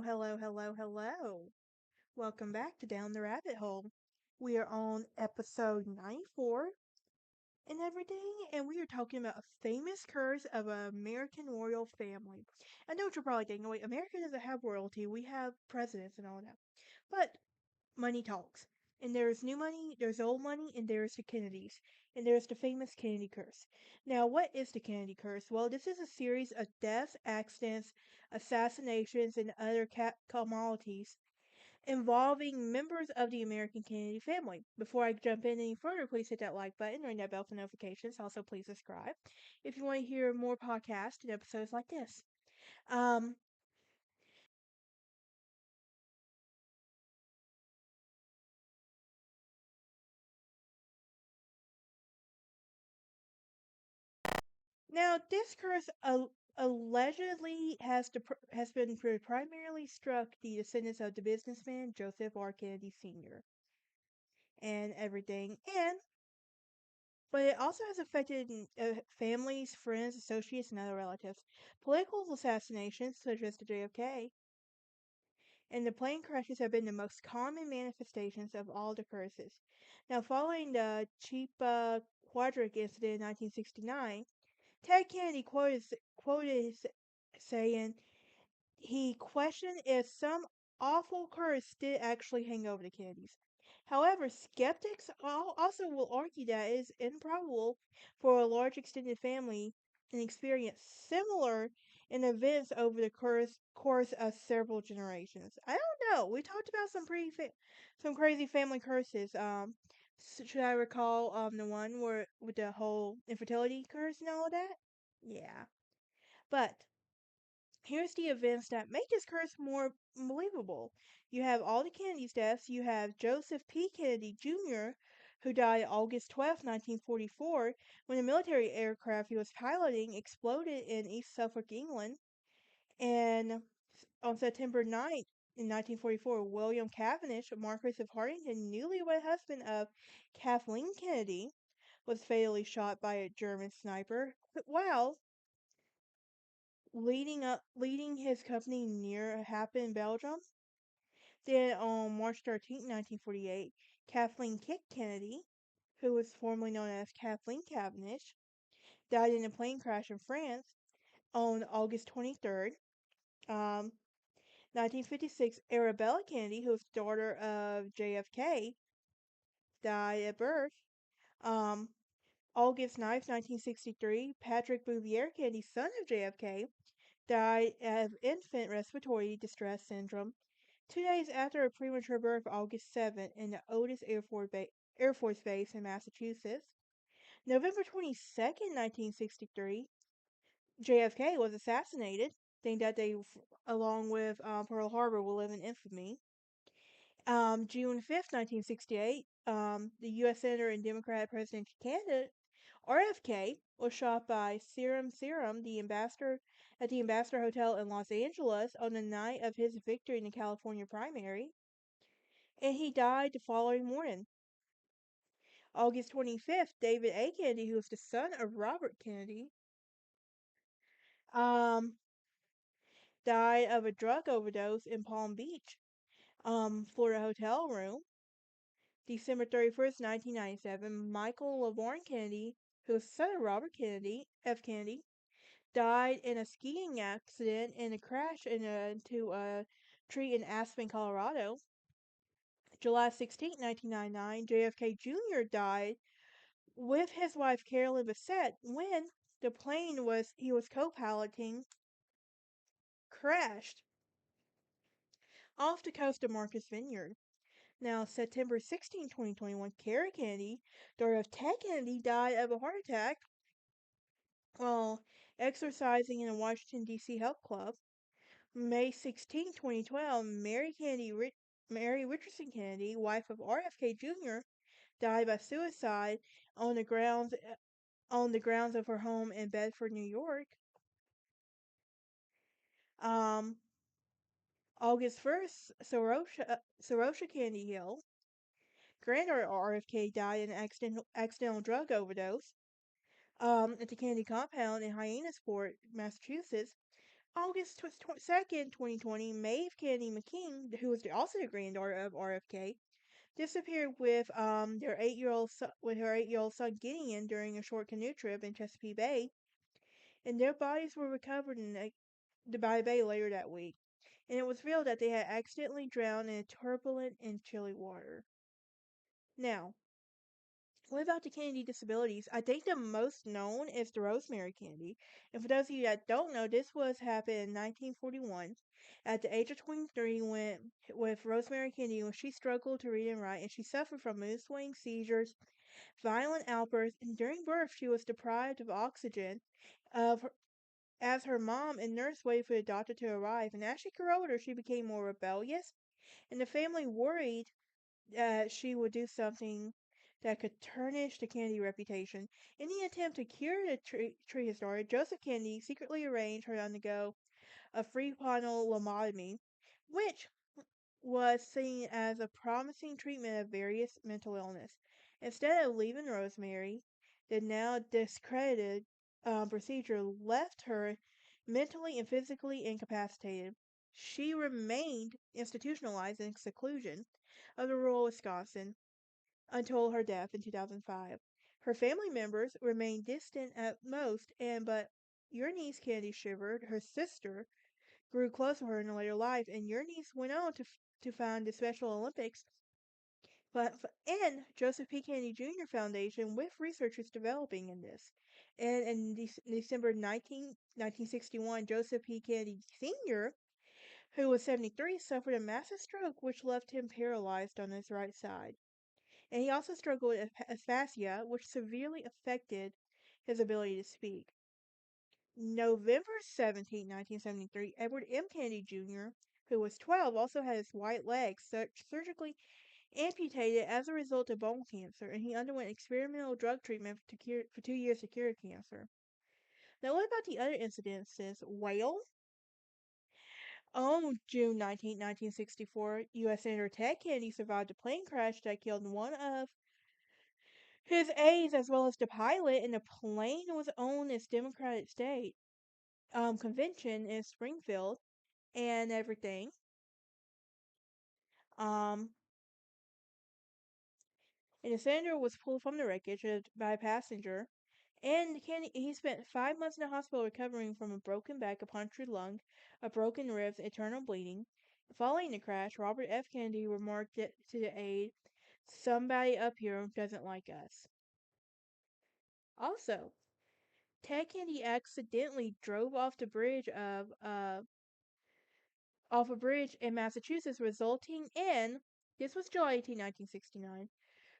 hello. Welcome back to Down the Rabbit Hole. We are on episode 94 and everything, and we are talking about a famous curse of an American royal family. I know what you're probably thinking, wait, America doesn't have royalty, we have presidents and all that. But money talks. And there's new money, there's old money, and there's the Kennedys. And there's the famous Kennedy curse. Now, what is the Kennedy curse? Well, this is a series of deaths, accidents, assassinations, and other calamities involving members of the American Kennedy family. Before I jump in any further, please hit that like button, ring that bell for notifications. Also, please subscribe if you want to hear more podcasts and episodes like this. Um, Now, this curse allegedly has been primarily struck the descendants of the businessman Joseph R. Kennedy Sr. and everything, and but it also has affected families, friends, associates, and other relatives. Political assassinations, such as the JFK, and the plane crashes have been the most common manifestations of all the curses. Now, following the Cheap Quadric incident in 1969, Ted Kennedy quoted saying he questioned if some awful curse did actually hang over the Kennedys. However, skeptics also will argue that it is improbable for a large extended family and experience similar in events over the course of several generations. I don't know. We talked about some crazy family curses. Should I recall the one where with the whole infertility curse and all of that? Yeah. But here's the events that make this curse more believable. You have all the Kennedy's deaths. You have Joseph P. Kennedy Jr., who died August 12, 1944, when a military aircraft he was piloting exploded in East Suffolk, England. And on September 9th, in 1944, William Cavendish, Marquis of Hartington, newlywed husband of Kathleen Kennedy, was fatally shot by a German sniper. While leading his company near Happen, Belgium. Then on March 13th, 1948, Kathleen Kick Kennedy, who was formerly known as Kathleen Cavendish, died in a plane crash in France. On August 23rd, 1956, Arabella Kennedy, who was the daughter of JFK, died at birth. Um, August 9th, 1963, Patrick Bouvier Kennedy, son of JFK, died of infant respiratory distress syndrome 2 days after a premature birth, August 7th, in the Otis Air Force Base in Massachusetts. November 22nd, 1963, JFK was assassinated. Think that they, along with Pearl Harbor, will live in infamy. June 5th, 1968, the U.S. Senator and Democratic presidential candidate RFK was shot by Serum, the ambassador at the Ambassador Hotel in Los Angeles on the night of his victory in the California primary, and he died the following morning. August 25th, David A. Kennedy, who was the son of Robert Kennedy, um, died of a drug overdose in Palm Beach, Florida hotel room. December 31st, 1997, Michael LaVaughn Kennedy, who was the son of Robert Kennedy, F. Kennedy, died in a skiing accident in a crash into a tree in Aspen, Colorado. July 16, 1999, JFK Jr. died with his wife Carolyn Bessette when the plane he was co-piloting crashed off the coast of Martha's Vineyard. Now, September 16, 2021, Kara Kennedy, daughter of Ted Kennedy, died of a heart attack while exercising in a Washington, D.C. health club. May 16, 2012, Mary Richardson Kennedy, wife of RFK Jr., died by suicide on the grounds of her home in Bedford, New York. Um, August 1st, Sorosha Candy Hill, granddaughter of RFK, died in an accidental drug overdose at the Kennedy compound in Hyannisport, Massachusetts. August 2nd, 2020, Maeve Kennedy McKing, who was also the granddaughter of RFK, disappeared with her 8-year-old son Gideon during a short canoe trip in Chesapeake Bay, and their bodies were recovered in the Bay later that week. And it was revealed that they had accidentally drowned in turbulent and chilly water. Now, what about the Kennedy disabilities? I think the most known is the Rosemary Kennedy. And for those of you that don't know, this was happened in 1941 at the age of 23 with Rosemary Kennedy when she struggled to read and write and she suffered from mood swings, seizures, violent outbursts, and during birth she was deprived of oxygen of her, as her mom and nurse waited for the doctor to arrive. And as she grew older, she became more rebellious, and the family worried that she would do something that could tarnish the Kennedy reputation. In the attempt to cure the tree historian, Joseph Kennedy secretly arranged her to undergo a freeponal lobotomy, which was seen as a promising treatment of various mental illness. Instead of leaving Rosemary, the now discredited procedure left her mentally and physically incapacitated. She remained institutionalized in seclusion of the rural Wisconsin until her death in 2005. Her family members remained distant at most, but Eunice Kennedy Shivered, her sister, grew close to her in later life, and Uranus went on to found the Special Olympics and Joseph P. Kennedy Jr. Foundation with researchers developing in this. And in December 1961, Joseph P. Kennedy Sr., who was 73, suffered a massive stroke which left him paralyzed on his right side. And he also struggled with aphasia, which severely affected his ability to speak. November 17, 1973, Edward M. Kennedy Jr., who was 12, also had his right leg surgically amputated as a result of bone cancer, and he underwent experimental drug treatment for 2 years to cure cancer. Now, what about the other incidences? Well, on June 19, 1964, U.S. Senator Ted Kennedy survived a plane crash that killed one of his aides as well as the pilot, and the plane was on its Democratic state convention in Springfield and everything. Um, and the senator was pulled from the wreckage by a passenger. And he spent 5 months in the hospital recovering from a broken back, a punctured lung, a broken ribs, internal bleeding. Following the crash, Robert F. Kennedy remarked to the aide, "Somebody up here doesn't like us." Also, Ted Kennedy accidentally drove off a bridge in Massachusetts, resulting in this was July 18, 1969,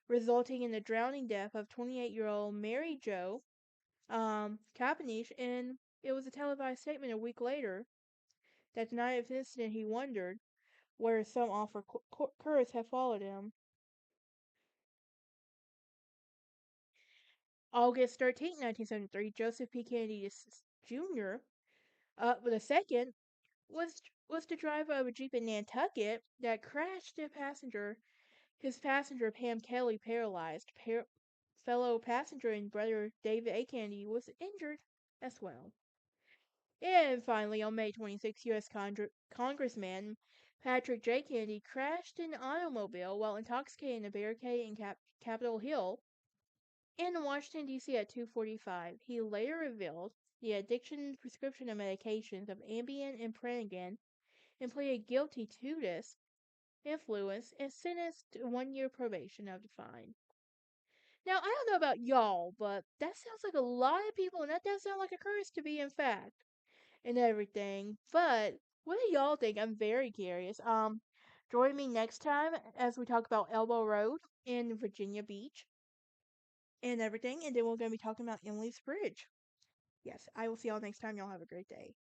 resulting in the drowning death of 28-year-old Mary Jo Capiche, and it was a televised statement a week later that the night of the incident he wondered where some awful curse had followed him. August 13, 1973, Joseph P. Kennedy Jr. The second was the driver of a Jeep in Nantucket that crashed his passenger Pam Kelly paralyzed. Fellow passenger and brother David A. Kennedy was injured as well. And finally, on May 26, U.S. Congressman Patrick J. Kennedy crashed an automobile while intoxicated in a barricade in Capitol Hill in Washington, D.C. at 2:45. He later revealed the addiction prescription of medications of Ambien and Pranagen and pleaded guilty to this influence and sentenced to 1 year probation of the fine. Now, I don't know about y'all, but that sounds like a lot of people, and that does sound like a curse to be in fact, and everything. But what do y'all think? I'm very curious. Join me next time as we talk about Elbow Road in Virginia Beach and everything, and then we're going to be talking about Emily's Bridge. Yes, I will see y'all next time. Y'all have a great day.